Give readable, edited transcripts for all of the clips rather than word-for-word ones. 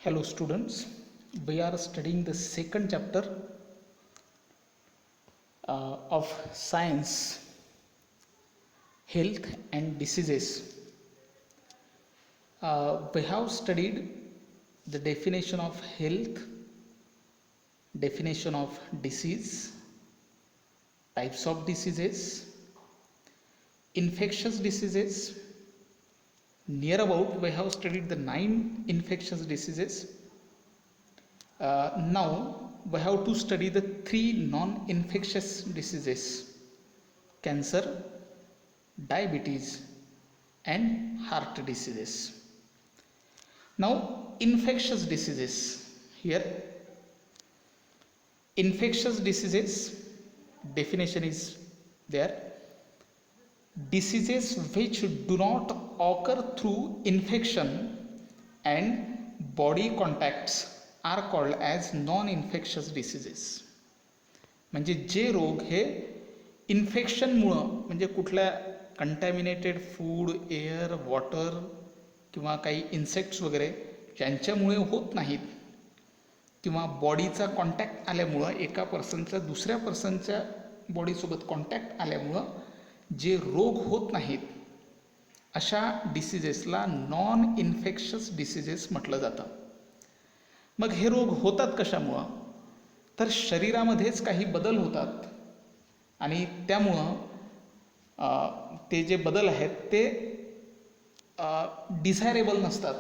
Hello students, we are studying the second chapter of science, health and diseases. We have studied the definition of health, definition of disease, types of diseases, infectious diseases. Near about we have studied the 9 infectious diseases. Now we have to study the 3 non-infectious diseases: cancer, diabetes and heart diseases. Now infectious diseases. Here infectious diseases definition is there: diseases which do not occur through infection and body contacts are called as non-infectious diseases. म्हणजे जे रोग हे इन्फेक्शनमुळं, म्हणजे कुठल्या contaminated food, air, water किंवा काही insects वगैरे ज्यांच्यामुळे होत नाहीत, किंवा बॉडीचा कॉन्टॅक्ट आल्यामुळं, एका पर्सनचा दुसऱ्या पर्सनच्या बॉडीसोबत कॉन्टॅक्ट आल्यामुळं जे रोग होत नाहीत, अशा डिसिजेसला नॉन इन्फेक्शस डिसिजेस म्हटलं जातं. मग हे रोग होतात कशामुळं? तर शरीरामध्येच काही बदल होतात आणि त्यामुळं ते जे बदल आहेत ते डिझायरेबल नसतात,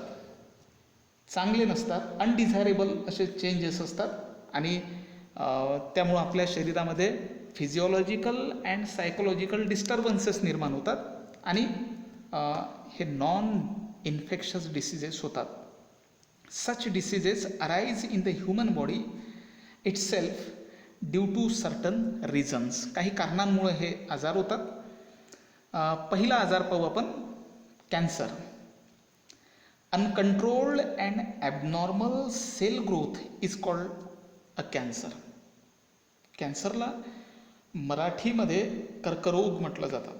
चांगले नसतात, अनडिझायरेबल असे चेंजेस असतात आणि त्यामुळं आपल्या शरीरामध्ये फिजिओलॉजिकल अँड सायकोलॉजिकल डिस्टर्बन्सेस निर्माण होतात आणि हे नॉन इन्फेक्शस डिसिजेस होतात. Such diseases arise in the human body itself due to certain reasons. काही कारणांमुळे हे आजार होतात. पहिला आजार पाहू आपण, cancer. Uncontrolled and abnormal cell growth is called a cancer. कॅन्सरला मराठीमध्ये कर्करोग म्हटलं जातं.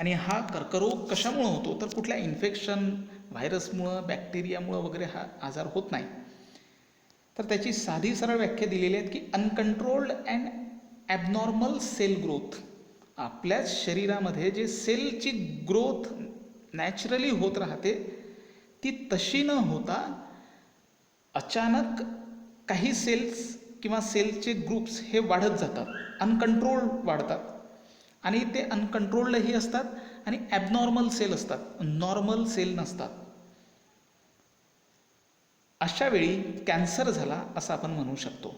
आणि हा कर्करोग कशामुळं होतो? तर कुठल्या इन्फेक्शन, व्हायरसमुळं, बॅक्टेरियामुळं वगैरे हा आजार होत नाही. तर त्याची साधी सरळ व्याख्या दिलेली आहे की uncontrolled and abnormal cell growth. आपल्याच शरीरामध्ये जे सेलची ग्रोथ नॅचरली होत राहते ती तशी न होता अचानक काही सेल्स किंवा सेलचे ग्रुप्स हे वाढत जातात, अनकंट्रोल्ड वाढतात आणि ते अनकंट्रोल्डही असतात आणि ॲबनॉर्मल सेल असतात, नॉर्मल सेल नसतात. अशा वेळी कॅन्सर झाला असं आपण म्हणू शकतो.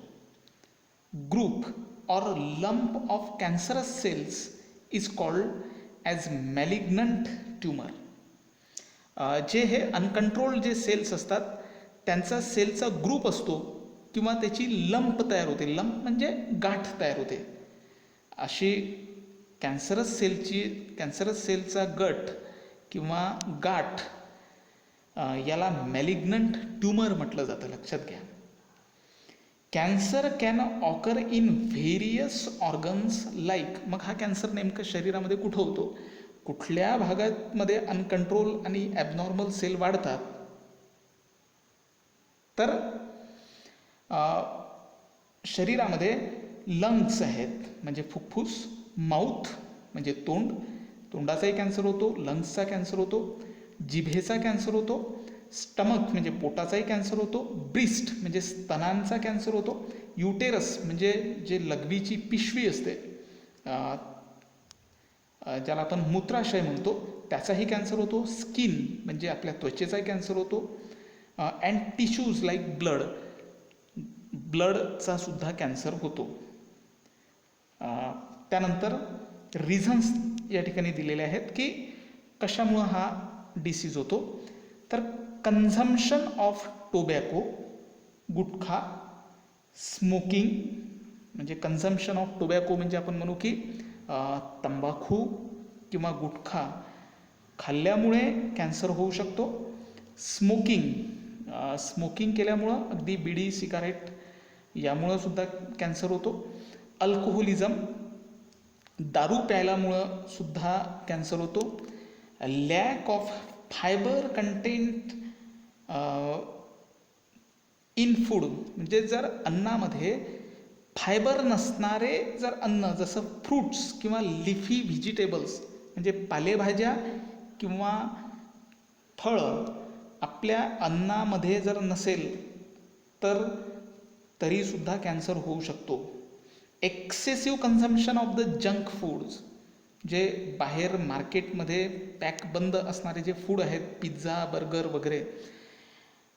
Group or lump of cancerous cells is called as malignant tumour. जे हे अनकंट्रोल्ड जे सेल्स असतात त्यांचा सेलचा ग्रुप असतो किंवा त्याची लंप तयार होते. लंप म्हणजे गाठ तयार होते. अशी कॅन्सरस सेलचा गट किंवा गाठ याला मॅलिग्नंट ट्यूमर म्हटलं जातं. लक्षात घ्या. Cancer can occur in various organs like. मग हा कॅन्सर नेमकं शरीरामध्ये कुठं होतो? कुठल्या भागामध्ये अनकंट्रोल आणि ॲबनॉर्मल सेल वाढतात? तर शरीरामध्ये लंग्स आहेत म्हणजे फुफ्फुस, माउथ म्हणजे तोंड, तोंडाचाही कॅन्सर होतो, लंग्सचा कॅन्सर होतो, जिभेचा कॅन्सर होतो, स्टमक म्हणजे पोटाचाही कॅन्सर होतो, ब्रिस्ट म्हणजे स्तनांचा कॅन्सर होतो, युटेरस म्हणजे जे लघवीची पिशवी असते ज्याला आपण मूत्राशय म्हणतो त्याचाही कॅन्सर होतो, स्किन म्हणजे आपल्या त्वचेचाही कॅन्सर होतो, अँड टिश्यूज लाईक ब्लडचा सुद्धा कॅन्सर होतो. त्यानंतर रिझन्स या ठिकाणी दिलेले आहेत की कशामुळं हा डिसीज होतो. तर consumption of tobacco, gutkha, smoking म्हणजे कन्झम्पशन ऑफ टोबॅको म्हणजे आपण म्हणू की तंबाखू किंवा गुटखा खाल्ल्यामुळे कॅन्सर होऊ शकतो. स्मोकिंग केल्यामुळं, अगदी बिडी, सिगारेट यामुळं सुद्धा कॅन्सर होतो. अल्कोहोलिझम, दारू प्यायल्यामुळं सुद्धा कॅन्सर होतो. Lack of fibre content in food म्हणजे जर अन्नामध्ये फायबर नसणारे जर अन्न जसं फ्रूट्स किंवा लिफी व्हेजिटेबल्स म्हणजे पालेभाज्या किंवा फळं आपल्या अन्नामध्ये जर नसेल तर तरीसुद्धा कॅन्सर होऊ शकतो. Excessive consumption of the junk foods जे बाहेर मार्केटमध्ये पॅकबंद असणारे जे फूड आहेत, पिझ्झा बर्गर वगैरे,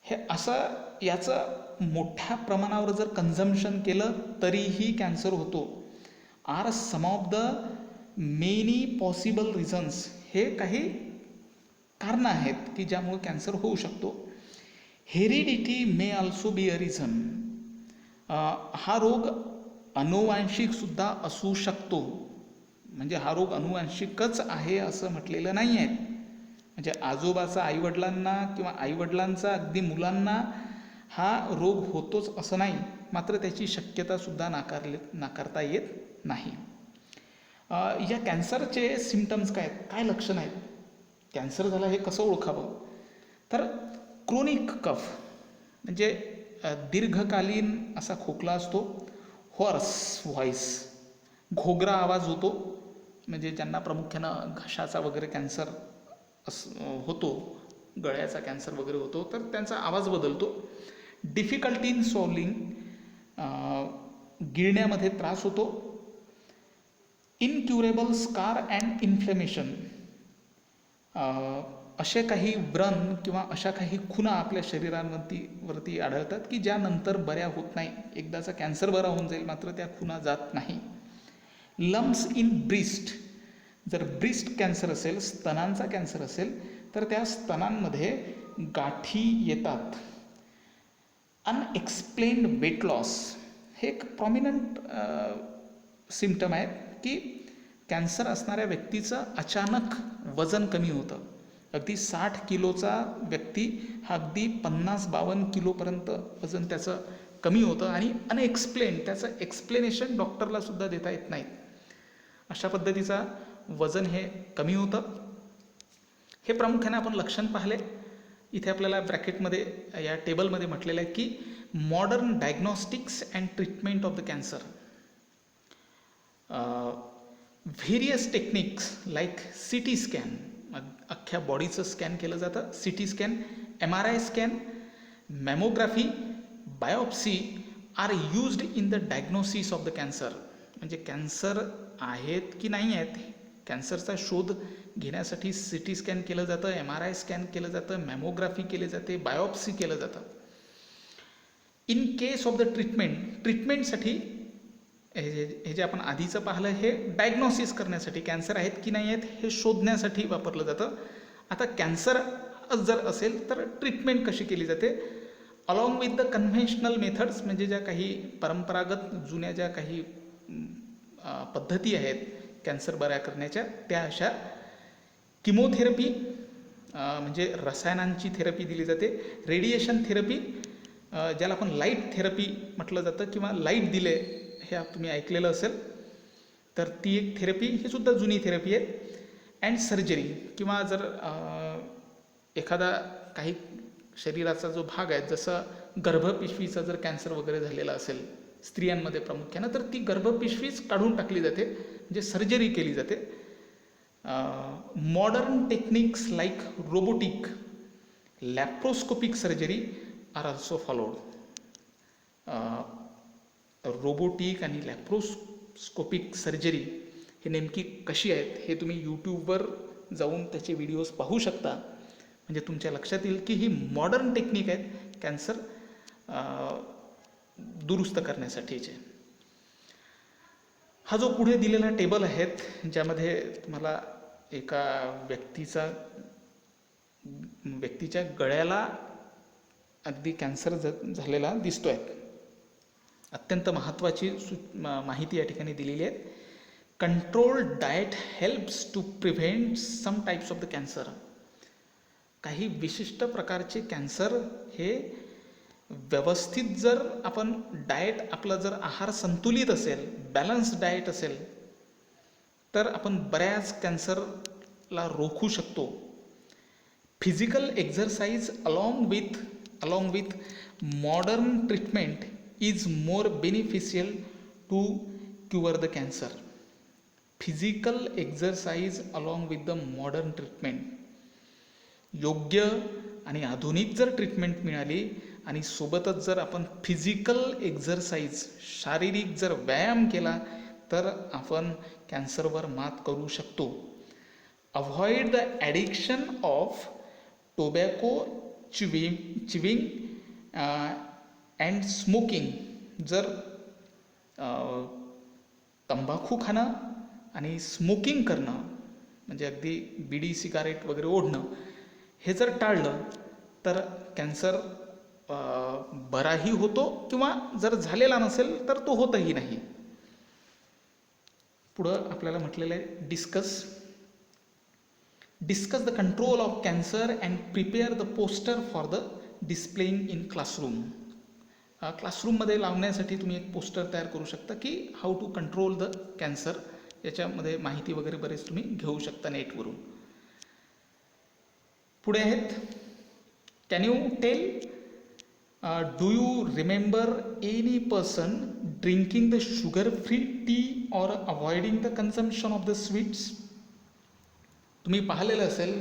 हे असं याचं मोठ्या प्रमाणावर जर कन्झम्पशन केलं तरीही कॅन्सर होतो. Are some of the many possible reasons. हे काही कारणं आहेत की ज्यामुळे कॅन्सर होऊ शकतो. Heredity may also be a reason. हा रोग अनुवांशिकसुद्धा असू शकतो. म्हणजे हा रोग अनुवांशिकच आहे असं म्हटलेलं नाही आहे. म्हणजे आजोबाचा आईवडिलांना किंवा आईवडिलांचा अगदी मुलांना हा रोग होतोच असं नाही, मात्र त्याची शक्यतासुद्धा नाकारता येत नाही. या कॅन्सरचे सिम्टम्स काय आहेत, काय लक्षणं आहेत, कॅन्सर झाला हे कसं ओळखावं? तर क्रोनिक कफ म्हणजे दीर्घकालीन असा खोकला असतो. हॉर्स व्हॉइस, घोगरा आवाज होतो. म्हणजे ज्यांना प्रामुख्यानं घशाचा वगैरे कॅन्सर होतो, गळ्याचा कॅन्सर वगैरे होतो, तर त्यांचा आवाज बदलतो. डिफिकल्टी इन स्वॉलिंग, गिळण्यामध्ये त्रास होतो. इनक्युरेबल स्कार अँड इन्फ्लेमेशन, असे काही व्रण किंवा अशा काही खुणा आपल्या शरीरावरती आढळतात की ज्या नंतर बऱ्या होत नाही. एकदाचा कॅन्सर बरा होऊन जाईल मात्र त्या खुणा जात नाही. लम्प्स इन ब्रिस्ट, जर ब्रिस्ट कॅन्सर असेल, स्तनांचा कॅन्सर असेल, तर त्या स्तनांमध्ये गाठी येतात. अनएक्सप्लेन्ड वेट लॉस, हे एक प्रॉमिनंट सिम्टम आहे की कॅन्सर असणाऱ्या व्यक्तीचं अचानक वजन कमी होतं. अगदी 60 किलोचा व्यक्ती हा अगदी 50-52 किलोपर्यंत वजन त्याचं कमी होतं आणि अनएक्सप्लेन, त्याचं एक्सप्लेनेशन डॉक्टरला सुद्धा देता येत नाही. अशा पद्धतीचा वजन हे कमी होतं. हे प्रामुख्याने आपण लक्षण पाहिले. इथे आपल्याला ब्रॅकेटमध्ये या टेबलमध्ये म्हटलेलं आहे की modern diagnostics and treatment of the cancer. Various techniques like CT scan, अख्ख्या बॉडीचं स्कॅन केलं जातं. CT scan, MRI scan, mammography, biopsy are used in the diagnosis of the cancer. म्हणजे कॅन्सर आहेत की नाही आहेत, कॅन्सरचा शोध घेण्यासाठी CT स्कॅन केलं जातं, MRI स्कॅन केलं जातं, मॅमोग्राफी केली जाते, बायोप्सी केलं जातं. इन केस ऑफ द ट्रीटमेंटसाठी हे जे आपण आधीचं पाहिलं हे डायग्नोसिस करण्यासाठी, कॅन्सर आहेत की नाही आहेत हे शोधण्यासाठी वापरलं जातं. आता कॅन्सर जर असेल तर ट्रीटमेंट कशी केली जाते? Along with the conventional methods, म्हणजे ज्या काही परंपरागत जुन्या ज्या काही पद्धती आहेत कॅन्सर बऱ्या करण्याच्या, त्या अशा किमोथेरपी म्हणजे रसायनांची थेरपी दिली जाते. रेडिएशन थेरपी, ज्याला आपण लाईट थेरपी म्हटलं जातं किंवा लाईट दिले हे तुम्ही ऐकलेलं असेल, तर ती एक थेरपी, ही सुद्धा जुनी थेरपी आहे. अँड सर्जरी, किंवा जर एखादा काही शरीराचा जो भाग आहे, जसं गर्भपिशवीचा जर कॅन्सर वगैरे झालेला असेल स्त्रियांमध्ये प्रामुख्यानं, तर ती गर्भपिशवीच काढून टाकली जाते, म्हणजे सर्जरी केली जाते. Modern techniques like robotic, laparoscopic surgery are also followed. Robotic आणि लॅप्रोस्कोपिक सर्जरी हे नेमकी कशी आहेत हे तुम्ही यूट्यूबवर जाऊन त्याचे व्हिडिओज पाहू शकता. म्हणजे तुमच्या लक्षात येईल की ही मॉडर्न टेक्निक आहेत कॅन्सर दुरुस्त करण्यासाठीचे. हा जो पुढे दिलेला टेबल आहेत, ज्यामध्ये तुम्हाला एका व्यक्तीच्या गळ्याला अगदी कॅन्सर झालेला दिसतो आहे. अत्यंत महत्त्वाची माहिती या ठिकाणी दिलेली आहे. Controlled diet helps to prevent some types of the cancer. काही विशिष्ट प्रकारचे कॅन्सर हे व्यवस्थित जर आपण डाएट, आपला जर आहार संतुलित असेल, बॅलन्स डाएट असेल, तर आपण बऱ्याच कॅन्सरला रोखू शकतो. Physical exercise along with along with modern treatment is more beneficial to cure the cancer. Physical exercise along with the modern treatment. योग्य आणि आधुनिक जर ट्रीटमेंट मिळाली आणि सोबतच जर आपण फिजिकल एक्झरसाइज, शारीरिक जर व्यायाम केला तर आपण कॅन्सरवर मात करू शकतो. Avoid the addiction of tobacco chewing and smoking. जर तंबाखू खाणं आणि स्मोकिंग करणं म्हणजे अगदी बिडी सिगारेट वगैरे ओढणं हे जर टाळलं तर कॅन्सर बराही होतो किंवा जर झालेला नसेल तर तो होतही नाही. पुढं आपल्याला म्हटलेलं आहे discuss the control of cancer and prepare the poster for the displaying in classroom. क्लासरूममध्ये लावण्यासाठी तुम्ही एक पोस्टर तयार करू शकता की how to control the cancer. याच्यामध्ये माहिती वगैरे बरेच तुम्ही घेऊ शकता नेटवरून. पुढे आहेत, can you tell do you remember any person drinking the sugar free tea or avoiding the consumption of the sweets. तुम्ही पाहिलेलं असेल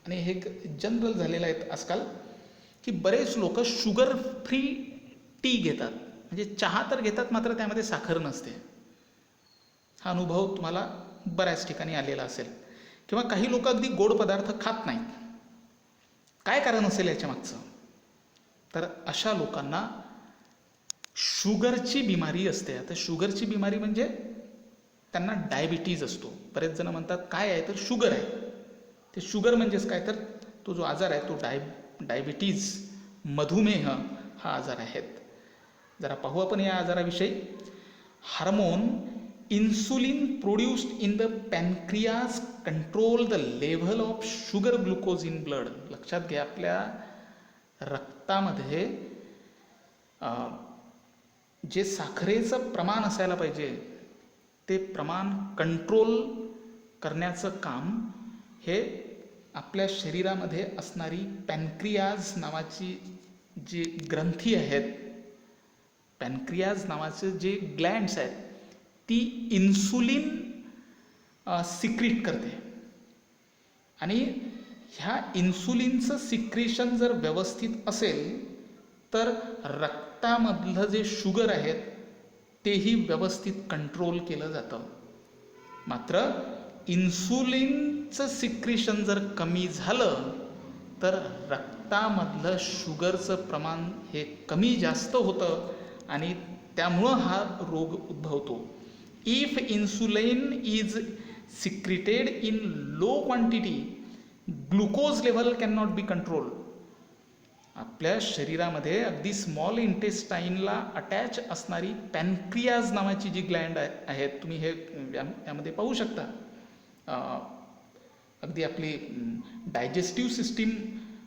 आणि हे जनरल झालेलं आहे आजकाल की बरेच लोक शुगर फ्री टी घेतात, म्हणजे चहा तर घेतात मात्र त्यामध्ये साखर नसते. हा अनुभव तुम्हाला बऱ्याच ठिकाणी आलेला असेल. किंवा काही लोक अगदी गोड पदार्थ खात नाहीत. काय कारण असेल याच्या मागचं? तर अशा लोकांना शुगरची बिमारी असते. आता शुगरची बिमारी म्हणजे त्यांना डायबिटीज असतो. बरेच जण म्हणतात काय आहे, तर शुगर आहे. ते शुगर म्हणजेच काय, तर तो जो आजार आहे तो डायबिटीज, मधुमेह हा आजार आहेत. जरा पाहू आपण या आजाराविषयी. Hormone insulin produced in the pancreas control the level of sugar glucose in blood. लक्षात घ्या, आपल्या रक्तामध्ये जे साखरेचं प्रमाण असायला पाहिजे ते प्रमाण कंट्रोल करण्याचं काम हे आपल्या शरीरामध्ये असणारी पॅनक्रियाज नावाची जी ग्रंथी आहेत, पॅनक्रियाज नावाचे जे ग्लँड्स आहेत, ती इन्सुलिन सिक्रीट करते. आणि ह्या इन्सुलिनचं सिक्रेशन जर व्यवस्थित असेल तर रक्तामधलं जे शुगर आहेत तेही व्यवस्थित कंट्रोल केलं जातं. मात्र इन्सुलिनचं सिक्रेशन जर कमी झालं तर रक्तामधलं शुगरचं प्रमाण हे कमी जास्त होतं आणि त्यामुळं हा रोग उद्भवतो. If insulin is secreted in low quantity glucose level can not be control. आपल्या शरीरामध्ये अगदी स्मॉल इंटेस्टाईनला अटॅच असणारी पॅनक्रियाज नावाची जी ग्लँड आहेत, तुम्ही हे यामध्ये पाहू शकता. अगदी आपली डायजेस्टिव्ह सिस्टीम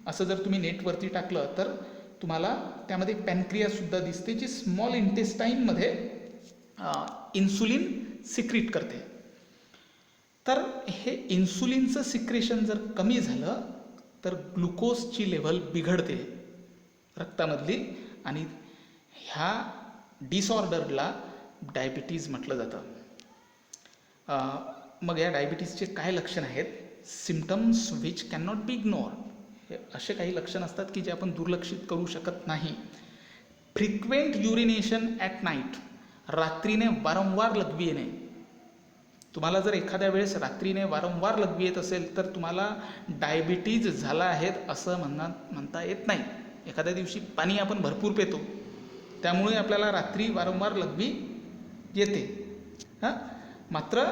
असं जर तुम्ही नेटवरती टाकलं तर तुम्हाला त्यामध्ये पॅनक्रियासुद्धा दिसते, जी स्मॉल इंटेस्टाईनमध्ये इन्सुलिन सिक्रीट करते. तर हे इन्सुलिनचं सिक्रेशन जर कमी झालं तर ग्लुकोजची लेव्हल बिघडते रक्तामधली आणि ह्या डिसऑर्डरला डायबिटीज म्हटलं जातं. मग या डायबिटीजचे काय लक्षण आहेत? Symptoms which can not be ignore. हे असे काही लक्षण असतात की जे आपण दुर्लक्षित करू शकत नाही. Frequent urination at night. रात्रीने वारंवार लघवी येणे. तुम्हाला जर एखाद्या वेळेस रात्रीने वारंवार लघवी येत असेल तर तुम्हाला डायबिटीज झाला आहे असं म्हणता येत नाही. एखाद्या दिवशी पाणी आपण भरपूर पितो त्यामुळे आपल्याला रात्री वारंवार लघवी येते. मात्र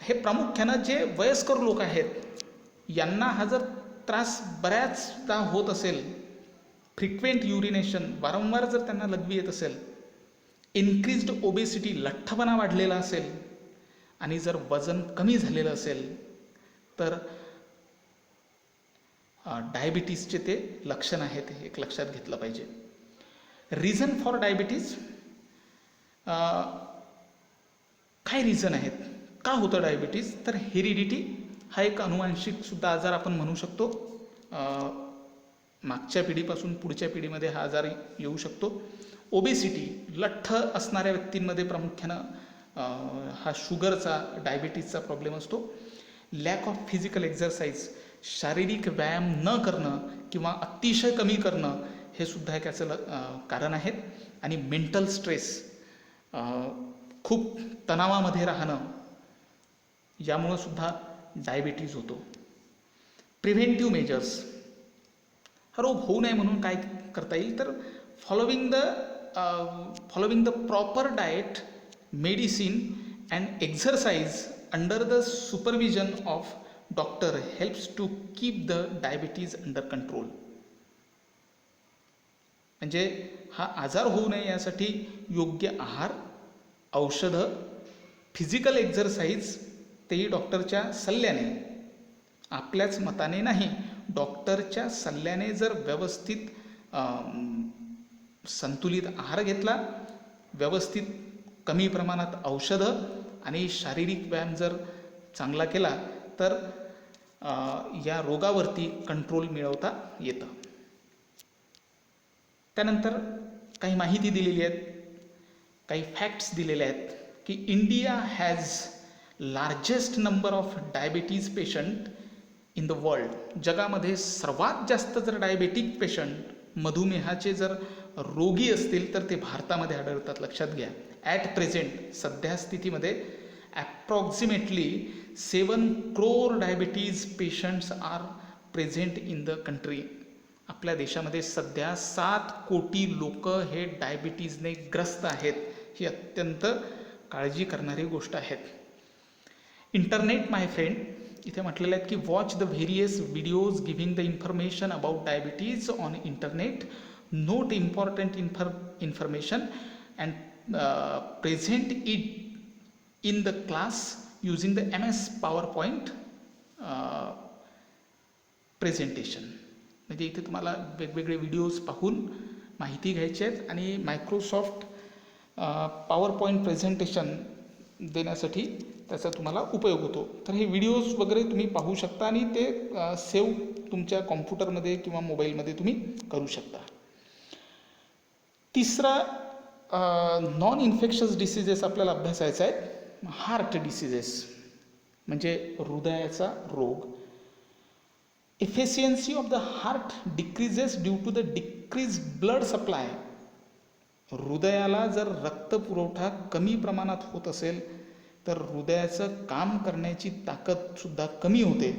हे प्रामुख्यानं जे वयस्कर लोक आहेत यांना हा जर त्रास बऱ्याचदा होत असेल, फ्रिक्वेंट युरिनेशन वारंवार जर त्यांना लघवी येत असेल, इन्क्रीज्ड ओबेसिटी लठ्ठपणा वाढलेला असेल आणि जर वजन कमी झालेलं असेल तर डायबिटीजचे ते लक्षण आहेत, हे एक लक्षात घेतलं पाहिजे. रिझन फॉर डायबिटीज, काय रिझन आहेत, का होतं डायबिटीज? तर हेरिडिटी हा एक अनुवांशिक सुद्धा आजार आपण म्हणू शकतो. मागच्या पिढीपासून पुढच्या पिढीमध्ये हा आजार येऊ शकतो. ओबेसिटी, लठ्ठ असणाऱ्या व्यक्तींमध्ये प्रामुख्यानं हा शुगरचा, डायबिटीजचा प्रॉब्लेम असतो. लॅक ऑफ फिजिकल एक्झरसाइज, शारीरिक व्यायाम न करणं किंवा अतिशय कमी करणं हे सुद्धा एक याचं कारण आहेत. आणि मेंटल स्ट्रेस, खूप तणावामध्ये राहणं, यामुळं सुद्धा डायबिटीज होतो. प्रिव्हेंटिव्ह मेजर्स, हा रोग होऊ नये म्हणून काय करता येईल, तर following the proper diet, medicine and exercise under the supervision of doctor helps to keep the diabetes under control. म्हणजे हा आजार होऊ नये यासाठी योग्य आहार, औषधं, फिजिकल एक्झरसाइज, तेही डॉक्टरच्या सल्ल्याने, आपल्याच मताने नाही, डॉक्टरच्या सल्ल्याने जर व्यवस्थित संतुलित आहार घेतला, व्यवस्थित कमी प्रमाणात औषधं आणि शारीरिक व्यायाम जर चांगला केला तर या रोगावरती कंट्रोल मिळवता येतं. त्यानंतर काही माहिती दिलेली आहेत, काही फॅक्ट्स दिलेले आहेत की India has largest number of diabetes patient in the world. जगामध्ये सर्वात जास्त जर डायबेटिक पेशंट, मधुमेहाचे जर रोगी असतील तर ते भारतामध्ये आढळतात. लक्षात घ्या. ॲट प्रेझेंट, सध्या स्थितीमध्ये approximately 7 crore diabetes patients are present in the country. आपल्या देशामध्ये सध्या 7 कोटी लोक हे डायबिटीजने ग्रस्त आहेत. ही अत्यंत काळजी करणारी गोष्ट आहे. इंटरनेट माय फ्रेंड, इथे म्हटलेलं आहे की watch the various videos giving the information about diabetes on internet, note important information and present it in the class using the MS PowerPoint presentation. म्हणजे इथे तुम्हाला वेगवेगळे व्हिडिओज पाहून माहिती घ्यायची आहेत आणि मायक्रोसॉफ्ट PowerPoint प्रेझेंटेशन देण्यासाठी त्याचा तुम्हाला उपयोग होतो. तर हे व्हिडिओज वगैरे तुम्ही पाहू शकता आणि ते सेव्ह तुमच्या कॉम्प्युटरमध्ये किंवा मोबाईलमध्ये तुम्ही करू शकता. तिसरा नॉन इन्फेक्शस डिसीजेस आपल्याला अभ्यासायचा आहे. हार्ट डिसीजेस म्हणजे हृदयाचा रोग. Efficiency of the heart decreases due to the decrease blood supply. हृदयाला जर रक्तपुरवठा कमी प्रमाणात होत असेल तर हृदयाचं काम करण्याची ताकदसुद्धा कमी होते.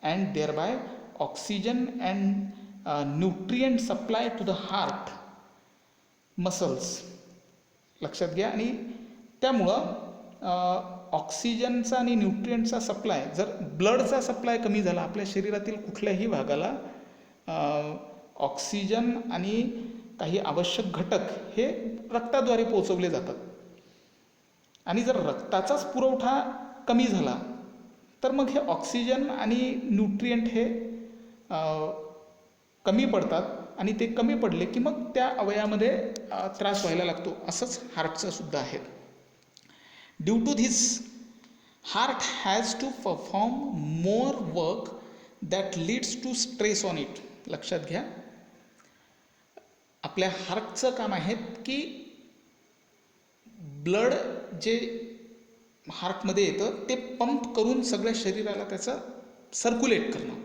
And thereby oxygen and nutrient supply to the heart muscles. लक्षात घ्या. आणि त्यामुळं ऑक्सिजनचा आणि न्यूट्रिएंटचा सप्लाय, जर ब्लडचा सप्लाय कमी झाला, आपल्या शरीरातील कुठल्याही भागाला ऑक्सिजन आणि काही आवश्यक घटक हे रक्ताद्वारे पोचवले जातात. आणि जर रक्ताचाच पुरवठा कमी झाला तर मग हे ऑक्सिजन आणि न्यूट्रिएंट हे कमी पडतात आणि ते कमी पडले की मग त्या अवयवामध्ये त्रास व्हायला लागतो. असंच हार्टचं सुद्धा आहे. Due to this heart has to perform more work that leads to stress on it. लक्षात घ्या. आपल्या हार्टचं काम आहे की ब्लड जे हार्टमध्ये येतं ते पंप करून सगळ्या शरीराला त्याचं सर्क्युलेट करणं.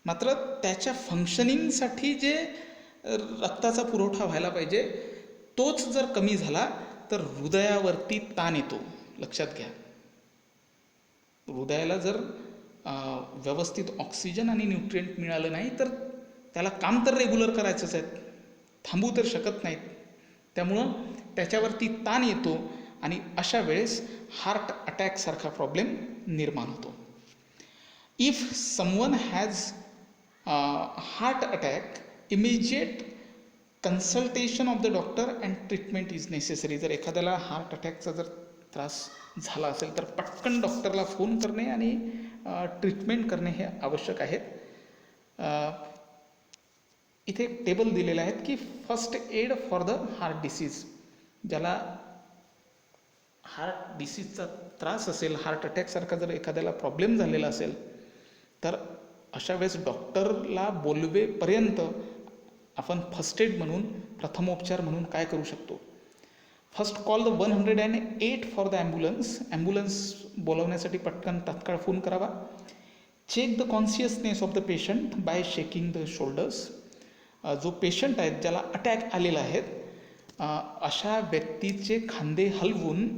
मात्र त्याच्या फंक्शनिंगसाठी जे रक्ताचा पुरवठा व्हायला पाहिजे तोच जर कमी झाला तर हृदयावरती ताण येतो. लक्षात घ्या. हृदयाला जर व्यवस्थित ऑक्सिजन आणि न्यूट्रिएंट मिळालं नाही तर त्याला काम तर रेग्युलर करायचंच आहे, थांबू तर शकत नाहीत. त्यामुळं त्याच्यावरती ताण येतो आणि अशा वेळेस हार्ट अटॅकसारखा प्रॉब्लेम निर्माण होतो. If someone has heart attack, immediate consultation of the doctor and treatment is necessary. जर एखाद्याला हार्ट अटॅकचा जर त्रास झाला असेल तर पटकन डॉक्टरला फोन करणे आणि ट्रीटमेंट करणे हे आवश्यक आहे. इथे एक टेबल दिलेलं आहे की first aid for the heart disease. ज्याला हार्ट डिसीजचा त्रास असेल, हार्ट अटॅकसारखा जर एखाद्याला प्रॉब्लेम झालेला असेल तर अशा वेळेस डॉक्टरला बोलवेपर्यंत आपण फर्स्ट एड म्हणून, प्रथमोपचार म्हणून काय करू शकतो? First call the 108 for the ambulance. Ambulance बोलवण्यासाठी पटकन तात्काळ फोन करावा. Check the consciousness of the patient by shaking the shoulders. जो पेशंट आहेत, ज्याला अटॅक आलेला आहे, अशा व्यक्तीचे खांदे हलवून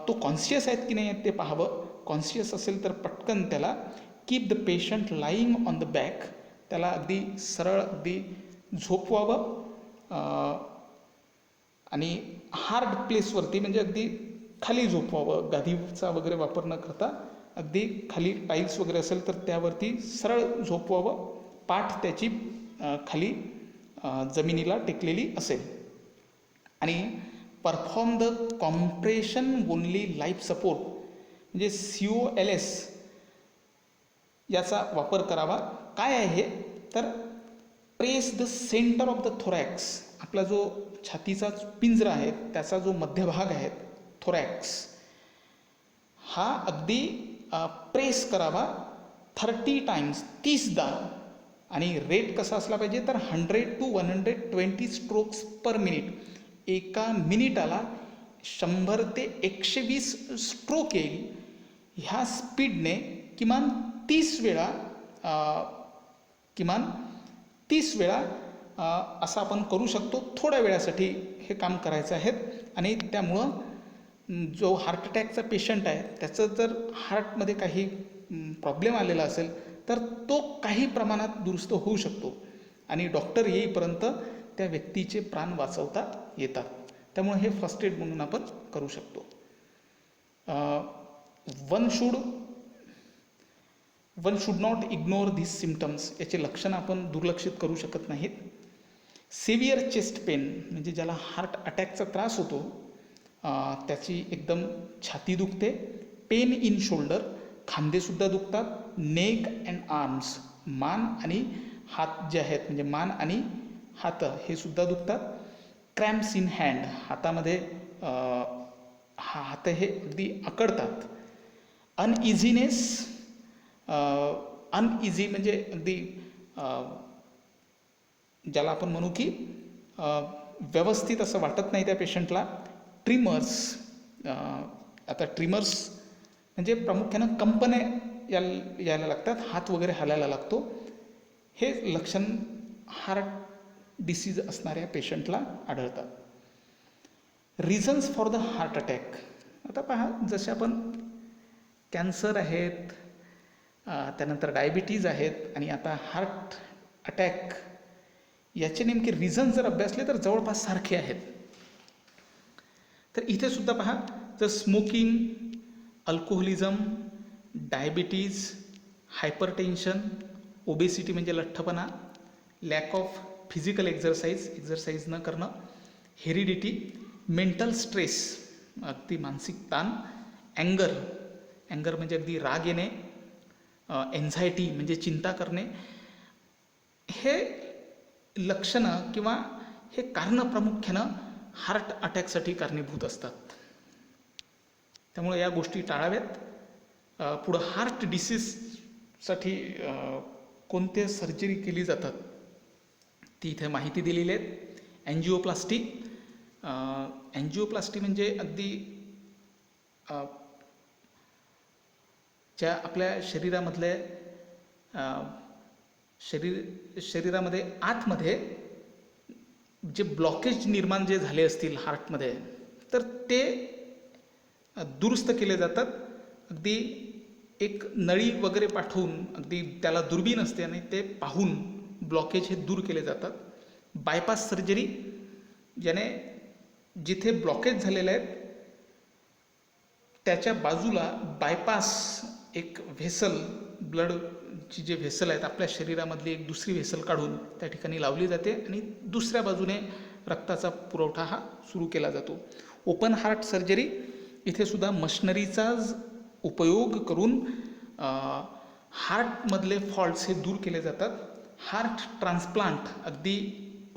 तो कॉन्शियस आहेत की नाही आहेत ते पाहावं. कॉन्शियस असेल तर पटकन त्याला keep the patient lying on the back, त्याला अगदी सरळ अगदी झोपवावं आणि हार्ड प्लेसवरती, म्हणजे अगदी खाली झोपवावं. गादीचा वगैरे वापर न करता अगदी खाली टाईल्स वगैरे असेल तर त्यावरती सरळ झोपवावं. पाठ त्याची खाली जमिनीला टेकलेली असेल. आणि perform the compression only life support, म्हणजे COLS याचा वापर करावा. काय आहे हे? तर press the centre of the thorax, आपला जो छातीचा पिंजरा आहे त्याचा जो मध्यभाग आहे थोरॅक्स, हा अगदी प्रेस करावा 30 टाइम्स, 30दा. आणि रेट कसा असला पाहिजे? तर 100 to 120 स्ट्रोक्स पर मिनिट. एका मिनिटाला 100 ते 120 स्ट्रोक येईल. ह्या स्पीडने किमान 30 वेळा असं आपण करू शकतो. थोड्या वेळासाठी हे काम करायचं आहे. आणि त्यामुळं जो हार्ट अटॅकचा पेशंट आहे त्याचं जर हार्टमध्ये काही प्रॉब्लेम आलेला असेल तर तो काही प्रमाणात दुरुस्त होऊ शकतो आणि डॉक्टर येईपर्यंत त्या व्यक्तीचे प्राण वाचवता येतात. त्यामुळे हे फर्स्ट एड म्हणून आपण करू शकतो. One should not ignore this symptoms, याचे लक्षणं आपण दुर्लक्षित करू शकत नाहीत. सिव्हिअर चेस्ट पेन, म्हणजे ज्याला हार्ट अटॅकचा त्रास होतो त्याची एकदम छाती दुखते. पेन इन शोल्डर, खांदेसुद्धा दुखतात. नेक अँड आर्म्स, मान आणि हात जे आहेत, म्हणजे मान आणि हात हे सुद्धा दुखतात. क्रॅम्प्स इन हँड, हातामध्ये हात हे अगदी अकडतात. अनइझीनेस, अनइझी म्हणजे अगदी ज्याला आपण म्हणू की व्यवस्थित असं वाटत नाही त्या पेशंटला. ट्रिमर्स, आता ट्रिमर्स म्हणजे प्रामुख्यानं कंपने यायला लागतात, हात वगैरे हालायला लागतो. हे लक्षण हार्ट डिसीज असणाऱ्या पेशंटला आढळतात. Reasons for the heart attack, आता पहा, जसे आपण कॅन्सर आहेत, त्यानंतर डायबिटीज आहेत आणि आता हार्ट अटॅक, याचे नेमके रिझन जर अभ्यासले तर जवळपास सारखे आहेत. तर इथे सुद्धा पहा, तर smoking, alcoholism, diabetes, hypertension, obesity म्हणजे लठ्ठपणा, लॅक ऑफ फिजिकल एक्झरसाईज न करणं, हेरिडिटी, मेंटल स्ट्रेस, अगदी मानसिक ताण, अँगर म्हणजे अगदी राग येणे, एन्झायटी म्हणजे चिंता करणे, हे लक्षणं किंवा हे कारणं प्रामुख्यानं हार्ट अटॅकसाठी कारणीभूत असतात. त्यामुळे या गोष्टी टाळाव्यात. पुढं हार्ट डिसीजसाठी कोणते सर्जरी केली जातात ती इथे माहिती दिलेली आहेत. अँजिओप्लास्टी म्हणजे अगदी ज्या आपल्या शरीरामधले शरीरामध्ये आतमध्ये जे ब्लॉकेज निर्माण जे झाले असतील हार्टमध्ये, तर ते दुरुस्त केले जातात. अगदी एक नळी वगैरे पाठवून, अगदी त्याला दुर्बीण असते आणि ते पाहून ब्लॉकेज हे दूर केले जातात. बायपास सर्जरी, ज्याने जिथे ब्लॉकेज झालेले आहेत त्याच्या बाजूला बायपास एक व्हेसल, ब्लडची जे व्हेसल आहेत आपल्या शरीरामधली एक दुसरी व्हेसल काढून त्या ठिकाणी लावली जाते आणि दुसऱ्या बाजूने रक्ताचा पुरवठा हा सुरू केला जातो. ओपन हार्ट सर्जरी, इथे सुद्धा मशिनरीचाच उपयोग करून हार्टमधले फॉल्ट्स हे दूर केले जातात. हार्ट ट्रान्सप्लांट, अगदी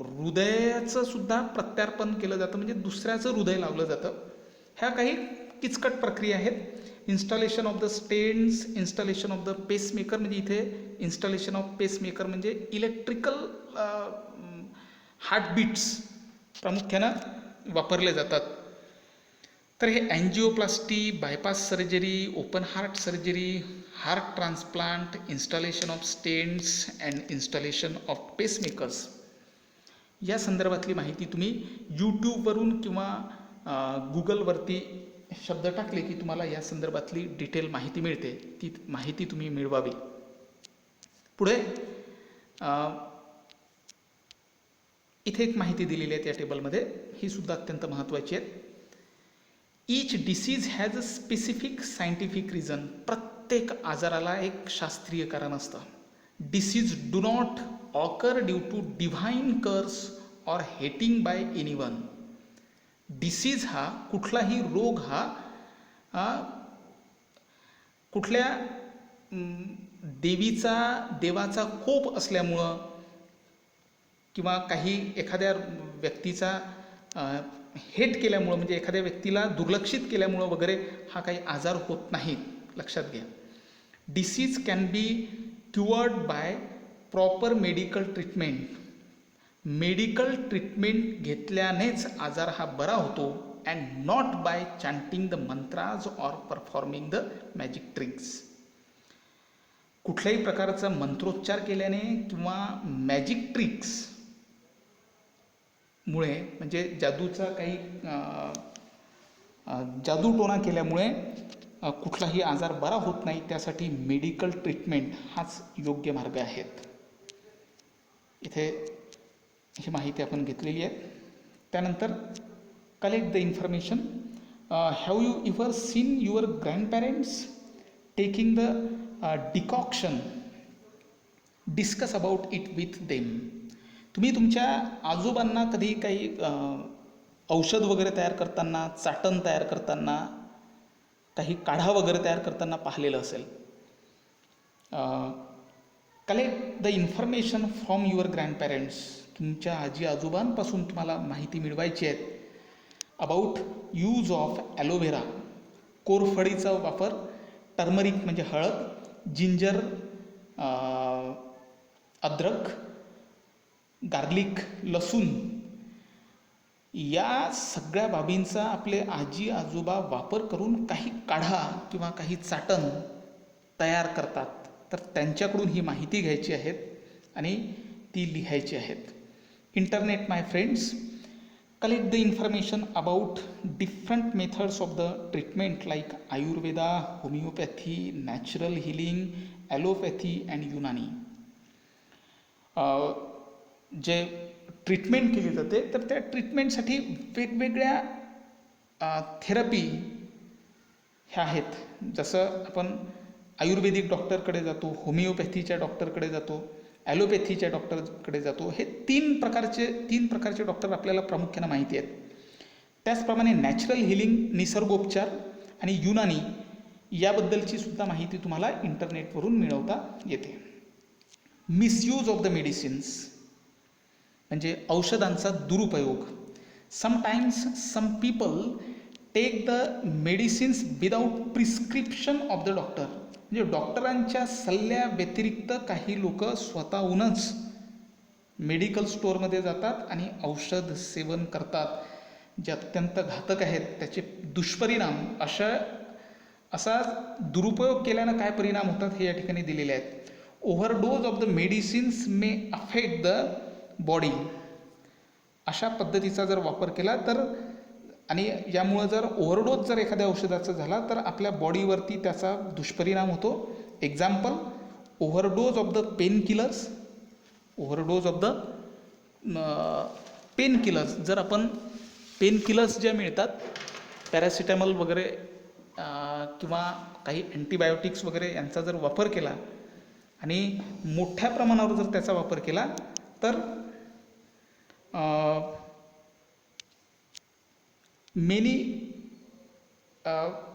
हृदयाचं सुद्धा प्रत्यार्पण केलं जातं, म्हणजे दुसऱ्याचं हृदय लावलं जातं. ह्या काही किचकट प्रक्रिया आहेत. Installation of the stents, installation of the pacemaker, म्हणजे इथे इन्स्टॉलेशन ऑफ पेसमेकर म्हणजे इलेक्ट्रिकल हार्टबीट्स प्रामुख्यानं वापरले जातात. तर हे angioplasty, bypass surgery, open heart surgery, heart transplant, installation of stents and installation of pacemakers या संदर्भातली माहिती तुम्ही यूट्यूबवरून किंवा गुगलवरती शब्द टाकले की तुम्हाला या संदर्भातली डिटेल माहिती मिळते. ती माहिती तुम्ही मिळवावी. पुढे इथे एक माहिती दिलेली आहे त्या टेबलमध्ये, ही सुद्धा अत्यंत महत्त्वाची आहे. Each disease has a specific scientific reason. प्रत्येक आजाराला एक शास्त्रीय कारण असतं. Disease do not occur due to divine curse or hating by anyone. Disease हा, कुठलाही रोग हा कुठल्या देवाचा कोप असल्यामुळं किंवा काही एखाद्या व्यक्तीचा हेट केल्यामुळं, म्हणजे एखाद्या व्यक्तीला दुर्लक्षित केल्यामुळं वगैरे हा काही आजार होत नाहीत, लक्षात घ्या. Disease can be cured by proper medical treatment. Medical treatment घेतल्यानेच आजार हा बरा होतो, and not by chanting the mantras or performing the magic tricks. कुठल्याही प्रकारचा मंत्रोच्चार केल्याने किंवा मॅजिक ट्रिक्स मुळे, म्हणजे जादूचा काही जादूटोणा केल्यामुळे कुठलाही आजार बरा होत नाही. त्यासाठी मेडिकल ट्रीटमेंट हाच योग्य मार्ग आहेत. इथे ही माहिती आपण घेतलेली आहे. त्यानंतर collect the information. Have you ever seen your grandparents taking the decoction? Discuss about it with them. तुम्ही तुमच्या आजोबांना कधी काही औषध वगैरे तयार करताना, चाटण तयार करताना, काही काढा वगैरे तयार करताना पाहिलेलं असेल. Collect the information from your grandparents. तुमच्या आजी आजोबांपासून तुम्हाला माहिती मिळवायची आहे. About use of aloe vera. कोरफडीचा वापर, टर्मरिक म्हणजे हळद, जिंजर, अद्रक, गार्लिक, लसूण या सगळ्या बाबींचा आपले आजी आजोबा वापर करून काही काढा किंवा काही चाटण तयार करतात. तर त्यांच्याकडून ही माहिती घ्यायची आहेत आणि ती लिहायची आहेत. Internet my friends. Collect the information about different methods of the treatment like Ayurveda, homeopathy, natural healing, allopathy and Unani. जे ट्रीटमेंट केली जाते तर त्या ट्रीटमेंटसाठी वेगवेगळ्या थेरपी ह्या आहेत. जसं आपण आयुर्वेदिक डॉक्टरकडे जातो, होमिओपॅथीच्या डॉक्टरकडे जातो, ॲलोपॅथीच्या डॉक्टरकडे जातो. हे तीन प्रकारचे डॉक्टर आपल्याला प्रामुख्यानं माहिती आहेत. त्याचप्रमाणे नॅचरल हिलिंग, निसर्गोपचार आणि युनानी याबद्दलची सुद्धा माहिती तुम्हाला इंटरनेटवरून मिळवता येते. मिसयूज ऑफ द मेडिसिन्स म्हणजे औषधांचा दुरुपयोग. Sometimes some people take the medicines without prescription of the doctor. म्हणजे डॉक्टरांच्या सल्ल्या व्यतिरिक्त काही लोक स्वतःहूनच मेडिकल स्टोअरमध्ये जातात आणि औषध सेवन करतात, जे अत्यंत घातक आहेत. त्याचे दुष्परिणाम, असा दुरुपयोग केल्यानं काय परिणाम होतात हे या ठिकाणी दिलेले आहेत. Overdose of the medicines may affect the body. अशा पद्धतीचा जर वापर केला तर, आणि यामुळं जर ओव्हरडोज जर एखाद्या औषधाचा झाला तर आपल्या बॉडीवरती त्याचा दुष्परिणाम होतो. Example, overdose of the pain killers. Overdose of the pain killers. जर आपण पेन किलर्स ज्या मिळतात, पॅरासिटामॉल वगैरे किंवा काही अँटीबायोटिक्स वगैरे यांचा जर वापर केला आणि मोठ्या प्रमाणावर जर त्याचा वापर केला तर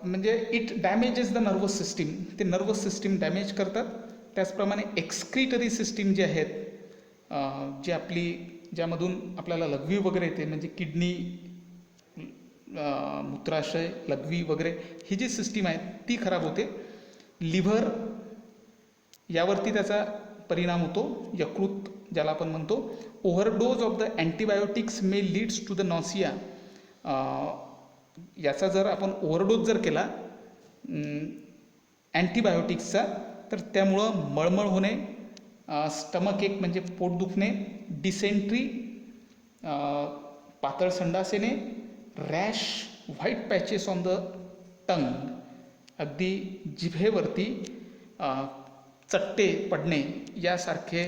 म्हणजे it damages the nervous system. ते नर्वस सिस्टीम डॅमेज करतात. त्याचप्रमाणे एक्सक्रिटरी सिस्टीम जी आहेत, ज्यामधून आपल्याला लघवी वगैरे येते, म्हणजे किडनी मूत्राशय, लघवी वगैरे ही जी सिस्टीम आहे ती खराब होते. लिव्हर यावरती त्याचा परिणाम होतो, यकृत ज्याला आपण म्हणतो. Overdose of the antibiotics may leads to the nausea. याचा जर आपण ओव्हरडोज जर केला अँटीबायोटिक्सचा तर त्यामुळं मळमळ होणे, स्टमक एक म्हणजे पोट दुखणे, डिसेंट्री, पातळ संडास येणे, rash, white patches on the tongue, अगदी जिभेवरती चट्टे पडणे यासारखे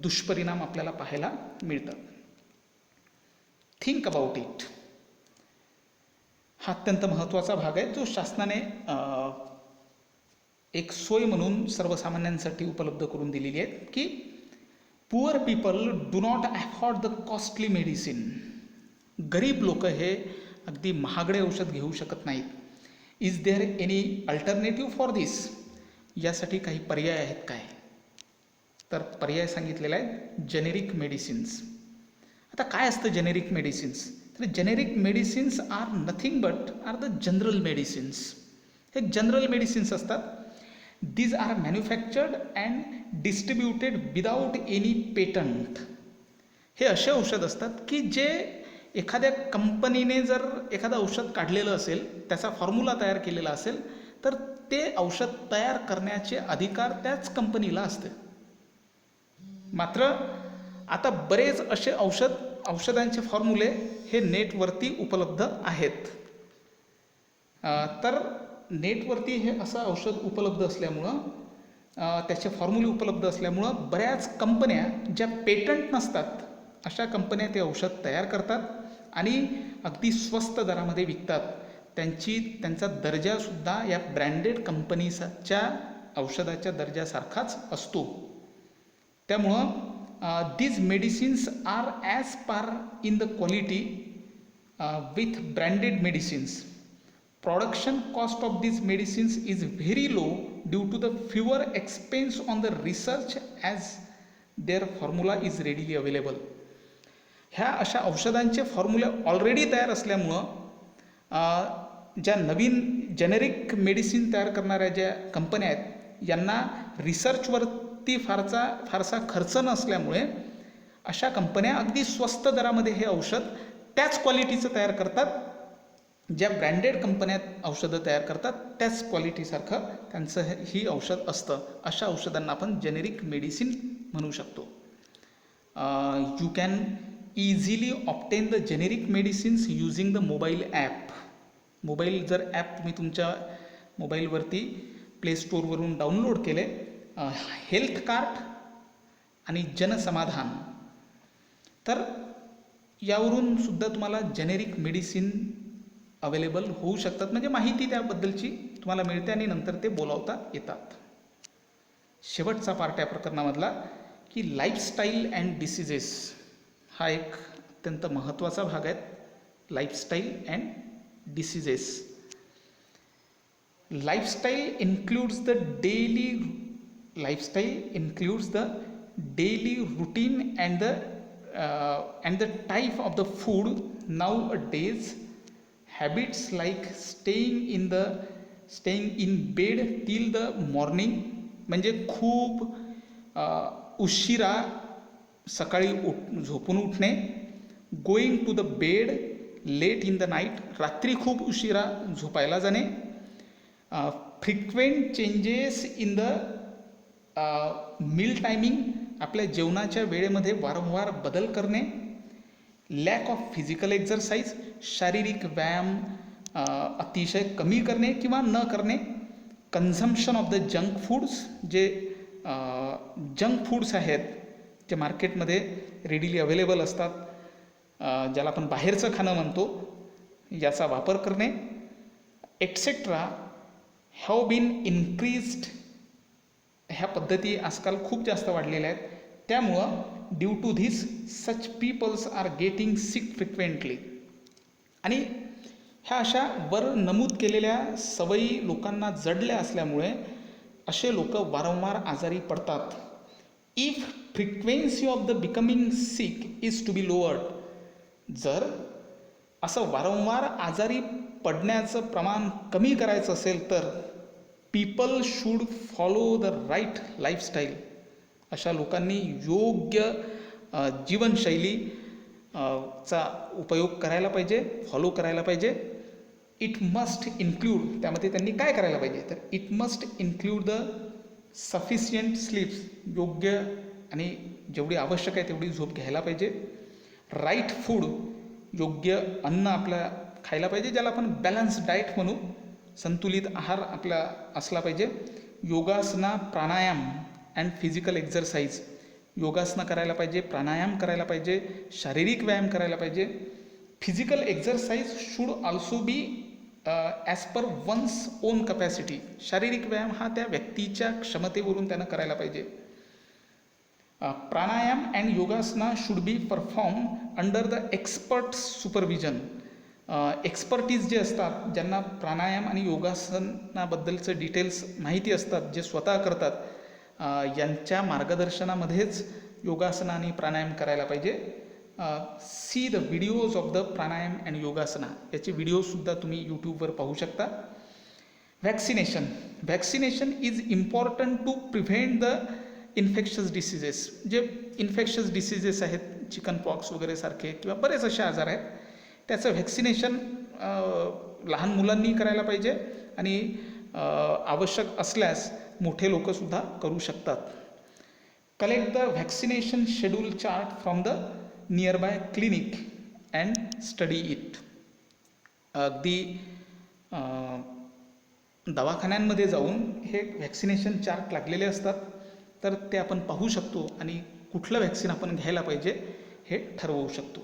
दुष्परिणाम आपल्याला पाहायला मिळतात. थिंक अबाउट इट हा अत्यंत महत्त्वाचा भाग आहे जो शासनाने एक सोय म्हणून सर्वसामान्यांसाठी उपलब्ध करून दिलेली आहे की poor people do not afford the costly medicine. गरीब लोक हे अगदी महागडे औषध घेऊ शकत नाहीत. Is there any alternative for this. यासाठी काही पर्याय आहेत काय? तर पर्याय सांगितलेला आहे जेनेरिक मेडिसिन्स. आता काय असतं जेनेरिक मेडिसिन्स? तर generic medicines are nothing but are the general medicines. हे जनरल मेडिसिन्स असतात. These are manufactured and distributed without any patent. हे असे औषध असतात की जे एखाद्या कंपनीने जर एखादं औषध काढलेलं असेल, त्याचा फॉर्म्युला तयार केलेला असेल, तर ते औषध तयार करण्याचे अधिकार त्याच कंपनीला असते. मात्र आता बरेच असे औषधांचे फॉर्म्युले हे नेटवरती उपलब्ध आहेत. तर नेटवरती हे असं औषध उपलब्ध असल्यामुळं, त्याचे फॉर्म्युले उपलब्ध असल्यामुळं बऱ्याच कंपन्या ज्या पेटंट नसतात अशा कंपन्या ते औषध तयार करतात आणि अगदी स्वस्त दरामध्ये विकतात. त्यांचा दर्जासुद्धा या ब्रँडेड कंपनीच्या औषधाच्या दर्जासारखाच असतो. त्यामुळं these medicines are as par in the quality with branded medicines. Production cost of these medicines is very low due to the fewer expense on the research as their formula is readily available. ह्या अशा औषधांचे फॉर्म्युले already तयार असल्यामुळं ज्या नवीन generic medicine तयार करणाऱ्या ज्या कंपन्या आहेत यांना रिसर्चवरती फारसा खर्च नसल्यामुळे अशा कंपन्या अगदी स्वस्त दरामध्ये हे औषध त्याच क्वालिटीचं तयार करतात. ज्या ब्रँडेड कंपन्या औषधं तयार करतात त्याच क्वालिटीसारखं त्यांचं ही औषध असतं. अशा औषधांना आपण जेनेरिक मेडिसिन म्हणू शकतो. You can easily obtain the generic medicines using the mobile app. Mobile जर ॲप तुम्ही तुमच्या मोबाईलवरती प्ले स्टोअरवरून डाउनलोड केले, हेल्थ कार्ट आणि जनसमाधान, तर यावरून सुद्धा तुम्हाला जेनेरिक मेडिसिन अवेलेबल होऊ शकतात. म्हणजे माहिती त्याबद्दलची तुम्हाला मिळते आणि नंतर ते बोलावता येतात. शेवटचा पार्ट या प्रकरणामधला की लाईफस्टाईल अँड डिसीजेस हा एक अत्यंत महत्त्वाचा भाग आहे. Lifestyle and diseases. Lifestyle includes the daily routine and the type of the food. Nowadays habits like staying in bed till the morning, म्हणजे खूप उशिरा सकाळी झोपून उठणे, going to the bed late in the night, रात्री खूप उशिरा झोपायला जाणे, frequent changes in the meal timing, आपल्या जेवणाच्या वेळेमध्ये वारंवार बदल करणे, लॅक ऑफ फिजिकल एक्झरसाइज, शारीरिक व्यायाम अतिशय कमी करणे किंवा न करणे, consumption of the junk foods, जे जंक फूड्स आहेत जे मार्केटमध्ये रेडिली अवेलेबल असतात, ज्याला आपण बाहेरचं खाणं म्हणतो, याचा वापर करणे, एक्सेट्रा हॅव बीन इन्क्रीज्ड. ह्या पद्धती आजकाल खूप जास्त वाढलेल्या आहेत. त्यामुळं due to this such peoples are getting sick frequently. आणि ह्या अशा वर नमूद केलेल्या सवयी लोकांना जडल्या असल्यामुळे असे लोक वारंवार आजारी पडतात. If frequency of the becoming sick is to be lowered, जर असं वारंवार आजारी पडण्याचं प्रमाण कमी करायचं असेल तर people should follow the right lifestyle. अशा लोकांनी योग्य जीवनशैली चा उपयोग करायला पाहिजे, फॉलो करायला पाहिजे. इट मस्ट इन्क्लूड, त्यामध्ये त्यांनी काय करायला पाहिजे तर it must include the sufficient स्लीप्स, योग्य आणि जेवढी आवश्यक आहे तेवढी झोप घ्यायला पाहिजे. राईट फूड, योग्य अन्न आपल्या खायला पाहिजे, ज्याला आपण बॅलन्स डाएट म्हणू. संतुलित आहार आपला असला पाहिजे. योगासना, प्राणायाम अँड फिजिकल एक्झरसाइज, योगासनं करायला पाहिजे, प्राणायाम करायला पाहिजे, शारीरिक व्यायाम करायला पाहिजे. Physical exercise should also be as per one's own capacity. शारीरिक व्यायाम हा त्या व्यक्तीच्या क्षमतेवरून त्यानं करायला पाहिजे. Pranayama and yogasana should be perform under the expert supervision. Expertise जे असतात, ज्यांना प्राणायाम आणि योगासनाबद्दलचे डिटेल्स माहिती असतात, जे स्वतः करतात, यांच्या मार्गदर्शनामध्येच योगासना आणि प्राणायाम करायला पाहिजे. See the videos of the pranayama and yogasana, याचे व्हिडिओसुद्धा तुम्ही यूट्यूबवर पाहू शकता. Vaccination, vaccination is important to prevent the infectious diseases. जे इन्फेक्शस डिसीजेस आहेत, चिकन पॉक्स वगैरे सारखे किंवा बरेच असे आजार आहेत, त्याचं व्हॅक्सिनेशन लहान मुलांनी करायला पाहिजे आणि आवश्यक असल्यास मोठे लोकंसुद्धा करू शकतात. Collect the vaccination schedule chart from the near by clinic and study it. अगदी दवाखान्यांमध्ये जाऊन हे व्हॅक्सिनेशन चार्ट लागलेले असतात, तर ते आपण पाहू शकतो आणि कुठलं व्हॅक्सिन आपण घ्यायला पाहिजे हे ठरवू शकतो.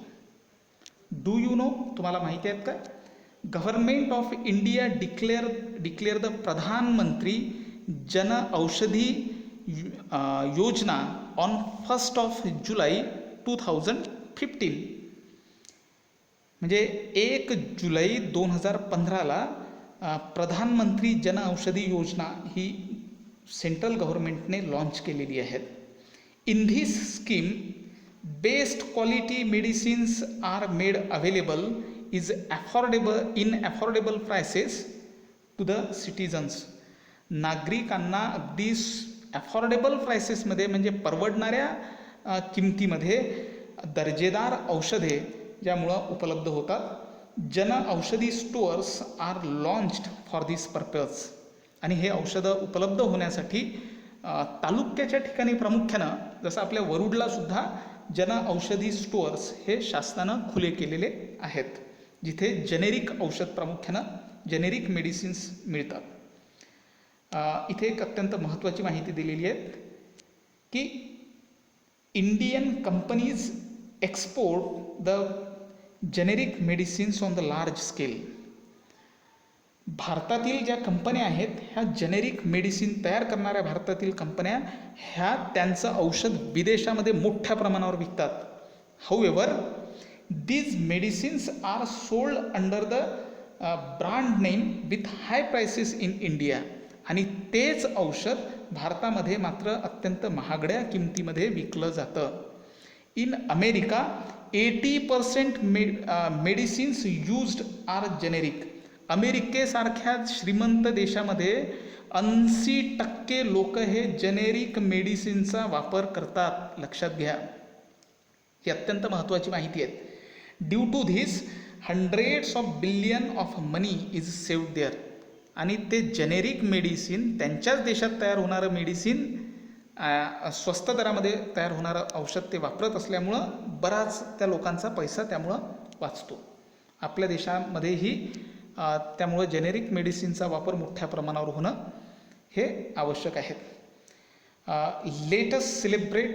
डू यू नो, तुम्हाला माहिती आहेत का, government of India declare the प्रधानमंत्री जन औषधी योजना ऑन 1 जुलै 2015. म्हणजे 1 जुलै 2015ला प्रधानमंत्री जन औषधी योजना ही सेंट्रल गव्हर्नमेंटने लॉन्च केलेली आहे. In this scheme best quality medicines are made available is affordable prices to the citizens. नागरिकांना अगदी अफोर्डेबल प्राइसेसमध्ये, म्हणजे परवडणाऱ्या किमतीमध्ये दर्जेदार औषधे ज्यामुळं उपलब्ध होतात. Jan Aushadhi stores are launched for this purpose. आणि हे औषधं उपलब्ध होण्यासाठी तालुक्याच्या ठिकाणी प्रामुख्यानं, जसं आपल्या वरुडलासुद्धा जन औषधी स्टोअर्स हे शासनानं खुले केलेले आहेत, जिथे जेनेरिक औषध, प्रामुख्यानं जेनेरिक मेडिसिन्स मिळतात. इथे एक अत्यंत महत्त्वाची माहिती दिलेली आहे की Indian companies export the generic medicines on the large scale. भारतातील ज्या कंपन्या आहेत, ह्या जेनेरिक मेडिसिन तयार करणाऱ्या भारतातील कंपन्या, ह्या त्यांचं औषध विदेशामध्ये मोठ्या प्रमाणावर विकतात. However these medicines are sold under the brand name with high prices in India. आणि तेच औषध भारतामध्ये मात्र अत्यंत महागड्या किमतीमध्ये विकलं जातं. In America 80% medicines used are generic. अमेरिकेसारख्या श्रीमंत देशामध्ये 80% लोक हे जेनेरिक मेडिसिनचा वापर करतात, लक्षात घ्या. ही अत्यंत महत्त्वाची माहिती आहे. Due to this hundreds of billion of money is saved there. आणि ते जेनेरिक मेडिसिन, त्यांच्याच देशात तयार होणारं मेडिसिन, स्वस्त दरामध्ये तयार होणारं औषध ते वापरत असल्यामुळं बराच त्या लोकांचा पैसा त्यामुळं वाचतो. आपल्या देशामध्येही त्यामुळं जेनेरिक मेडिसिनचा वापर मोठ्या प्रमाणावर होणं हे आवश्यक आहे. Let us celebrate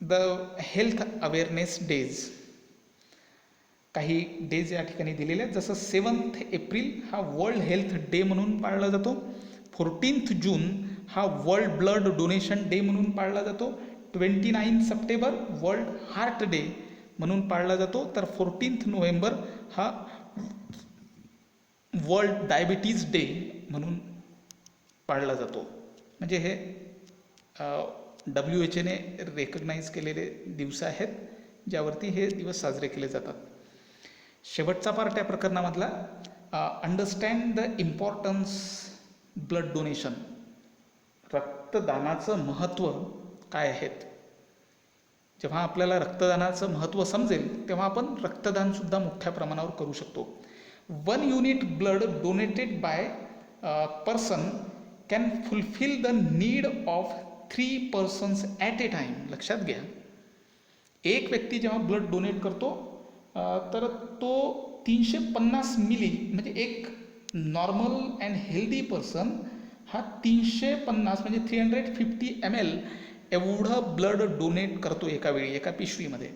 the health awareness days. काही डेज या ठिकाणी दिलेले आहेत, जसं 7 एप्रिल हा वर्ल्ड हेल्थ डे म्हणून पाळला जातो. 14 जून हा वर्ल्ड ब्लड डोनेशन डे म्हणून पाळला जातो. 29 सप्टेंबर वर्ल्ड हार्ट डे म्हणून पाळला जातो. तर 14 नोव्हेंबर हा वर्ल्ड डायबिटीज डे म्हणून पाळला जातो. म्हणजे हे WHOने रेकग्नाईज केलेले दिवस आहेत, ज्यावरती हे दिवस साजरे केले जातात. शेवटचा पार्ट या प्रकरणामधला, understand the importance blood donation. रक्तदानाचं महत्त्व काय आहेत. जेव्हा आपल्याला रक्तदानाचं महत्त्व समजेल तेव्हा आपण रक्तदानसुद्धा मोठ्या प्रमाणावर करू शकतो. 1 unit blood donated by person can fulfil the need of 3 persons at a time. लक्षात घ्या, एक व्यक्ती जेव्हा ब्लड डोनेट करतो तर तो 350 मिली, म्हणजे एक नॉर्मल अँड हेल्दी पर्सन हा 350 म्हणजे 350 ml एवढं ब्लड डोनेट करतो एका वेळी, एका पिशवीमध्ये.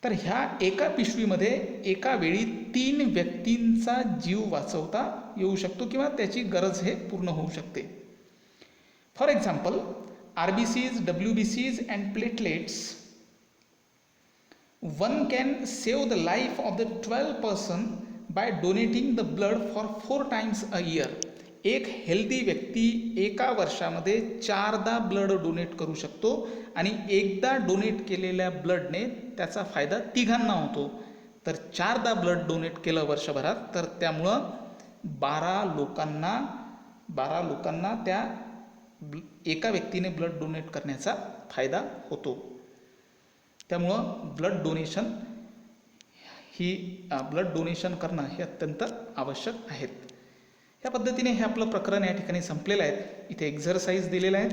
तर ह्या एका पिशवीमध्ये एका वेळी 3 व्यक्तींचा जीव वाचवता येऊ शकतो किंवा त्याची गरज हे पूर्ण होऊ शकते. For example, RBCs, WBCs and platelets. One can save the life of the 12 person by donating the blood for 4 times a year. एक हेल्दी व्यक्ती एका वर्षामध्ये 4दा ब्लड डोनेट करू शकतो आणि एकदा डोनेट केलेल्या ब्लडने त्याचा फायदा 3घांना होतो. तर 4दा ब्लड डोनेट केलं वर्षभरात तर त्यामुळं 12 लोकांना त्या एका व्यक्तीने ब्लड डोनेट करण्याचा फायदा होतो. त्यामुळं ब्लड डोनेशन करणं हे अत्यंत आवश्यक आहेत. या पद्धतीने हे आपलं प्रकरण या ठिकाणी संपलेलं आहे. इथे एक्झरसाइज दिलेला आहे.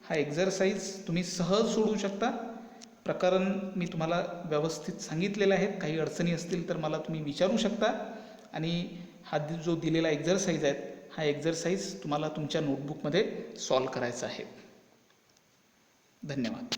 हा एक्झरसाइज तुम्ही सहज सोडवू शकता. प्रकरण मी तुम्हाला व्यवस्थित सांगितलेलं आहे. काही अडचणी असतील तर मला तुम्ही विचारू शकता आणि हा जो दिलेला एक्झरसाइज आहे हा एक्झरसाइज तुम्हाला तुमच्या नोटबुकमध्ये सॉल्व करायचा आहे. धन्यवाद.